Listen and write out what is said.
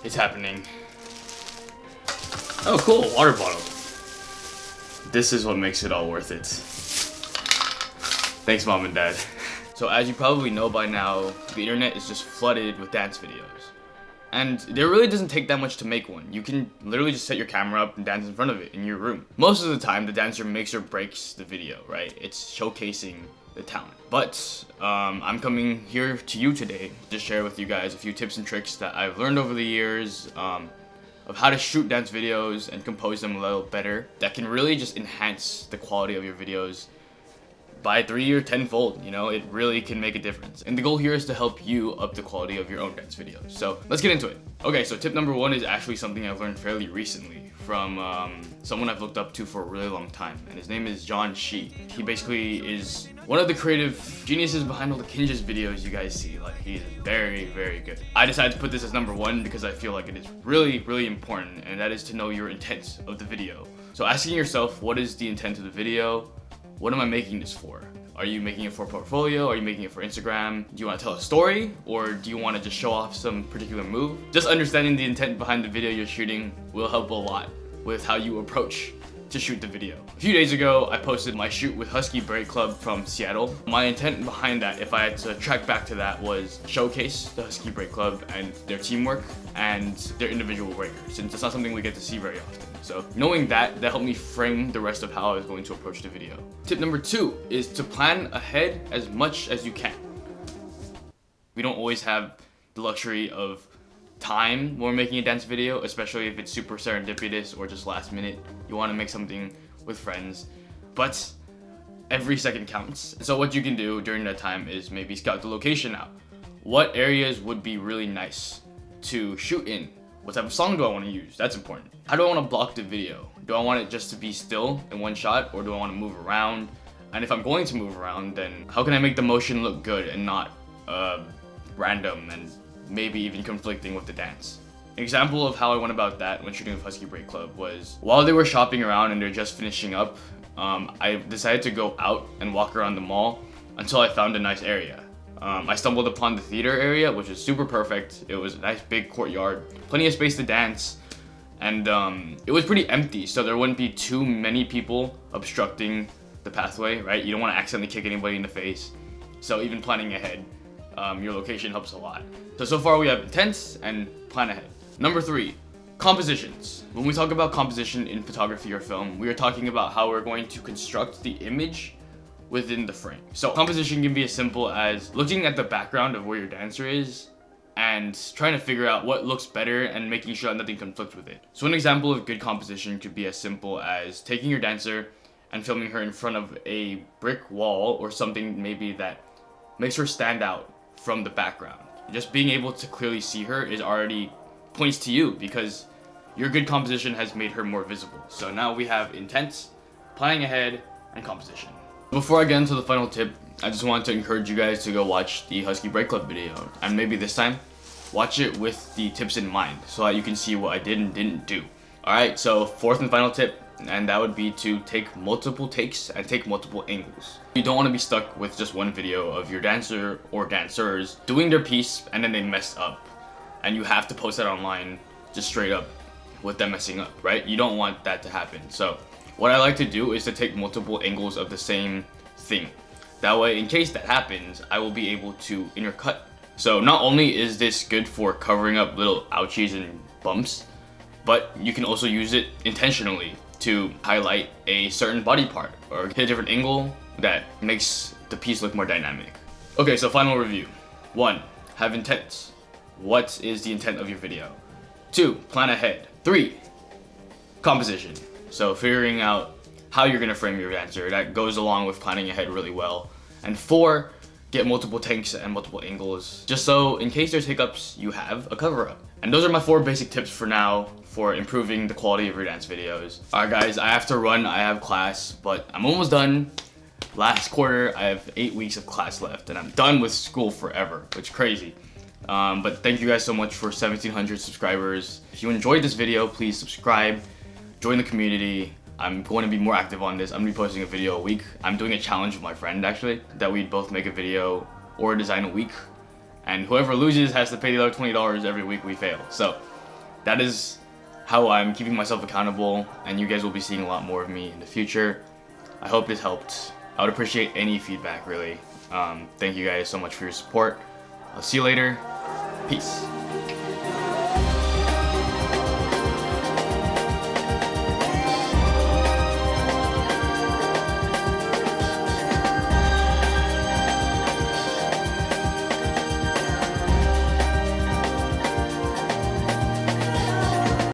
It's happening. Oh, cool, water bottle. This is what makes it all worth it. Thanks, Mom and Dad. So as you probably know by now, the internet is just flooded with dance videos. And there really doesn't take that much to make one. You can literally just set your camera up and dance in front of it in your room. Most of the time, the dancer makes or breaks the video, right? It's showcasing the talent. But I'm coming here to you today to share with you guys a few tips and tricks that I've learned over the years of how to shoot dance videos and compose them a little better that can really just enhance the quality of your videos by 3 or 10-fold. You know, it really can make a difference. And the goal here is to help you up the quality of your own dance videos. So let's get into it. Okay, so tip number 1 is actually something I've learned fairly recently from someone I've looked up to for a really long time, and his name is John Shi. He basically is one of the creative geniuses behind all the Kinjaz videos you guys see. Like, he's very, very good. I decided to put this as number 1 because I feel like it is really, really important, and that is to know your intent of the video. So asking yourself, what is the intent of the video? What am I making this for? Are you making it for portfolio? Are you making it for Instagram? Do you want to tell a story? Or do you want to just show off some particular move? Just understanding the intent behind the video you're shooting will help a lot with how you approach to shoot the video. A few days ago, I posted my shoot with Husky Break Club from Seattle. My intent behind that, if I had to track back to that, was showcase the Husky Break Club and their teamwork and their individual breakers, since it's not something we get to see very often. So knowing that helped me frame the rest of how I was going to approach the video. Tip number 2 is to plan ahead as much as you can. We don't always have the luxury of time when we're making a dance video, especially if it's super serendipitous or just last minute. You want to make something with friends, but every second counts. So what you can do during that time is maybe scout the location out. What areas would be really nice to shoot in? What type of song do I want to use? That's important. How do I want to block the video? Do I want it just to be still in one shot, or do I want to move around? And if I'm going to move around, then how can I make the motion look good and not random and maybe even conflicting with the dance? An example of how I went about that when shooting with Husky Break Club was while they were shopping around and they're just finishing up, I decided to go out and walk around the mall until I found a nice area. I stumbled upon the theater area, which is super perfect. It was a nice big courtyard, plenty of space to dance, and it was pretty empty, so there wouldn't be too many people obstructing the pathway, right? You don't want to accidentally kick anybody in the face, so even planning ahead, your location helps a lot. So far we have intent and plan ahead. Number 3, compositions. When we talk about composition in photography or film, we are talking about how we're going to construct the image within the frame. So composition can be as simple as looking at the background of where your dancer is and trying to figure out what looks better and making sure that nothing conflicts with it. So an example of good composition could be as simple as taking your dancer and filming her in front of a brick wall or something maybe that makes her stand out from the background. Just being able to clearly see her is already points to you because your good composition has made her more visible. So now we have intent, planning ahead, and composition. Before I get into the final tip, I just wanted to encourage you guys to go watch the Husky Break Club video, and maybe this time, watch it with the tips in mind so that you can see what I did and didn't do. Alright, so 4th and final tip, and that would be to take multiple takes and take multiple angles. You don't want to be stuck with just one video of your dancer or dancers doing their piece and then they mess up, and you have to post that online just straight up with them messing up, right? You don't want that to happen. So what I like to do is to take multiple angles of the same thing. That way, in case that happens, I will be able to intercut. So not only is this good for covering up little ouchies and bumps, but you can also use it intentionally to highlight a certain body part or hit a different angle that makes the piece look more dynamic. Okay, so final review. 1, have intent. What is the intent of your video? 2, plan ahead. 3, composition. So figuring out how you're gonna frame your dancer, that goes along with planning ahead really well. And 4, get multiple takes and multiple angles, just so in case there's hiccups, you have a cover up. And those are my 4 basic tips for now for improving the quality of your dance videos. Alright guys, I have to run, I have class, but I'm almost done. Last quarter, I have 8 weeks of class left, and I'm done with school forever, which is crazy. But thank you guys so much for 1,700 subscribers. If you enjoyed this video, please subscribe. Join the community. I'm going to be more active on this. I'm going to be posting a video a week. I'm doing a challenge with my friend actually, that we'd both make a video or a design a week. And whoever loses has to pay the other $20 every week we fail. So that is how I'm keeping myself accountable, and you guys will be seeing a lot more of me in the future. I hope this helped. I would appreciate any feedback, really. Thank you guys so much for your support. I'll see you later. Peace.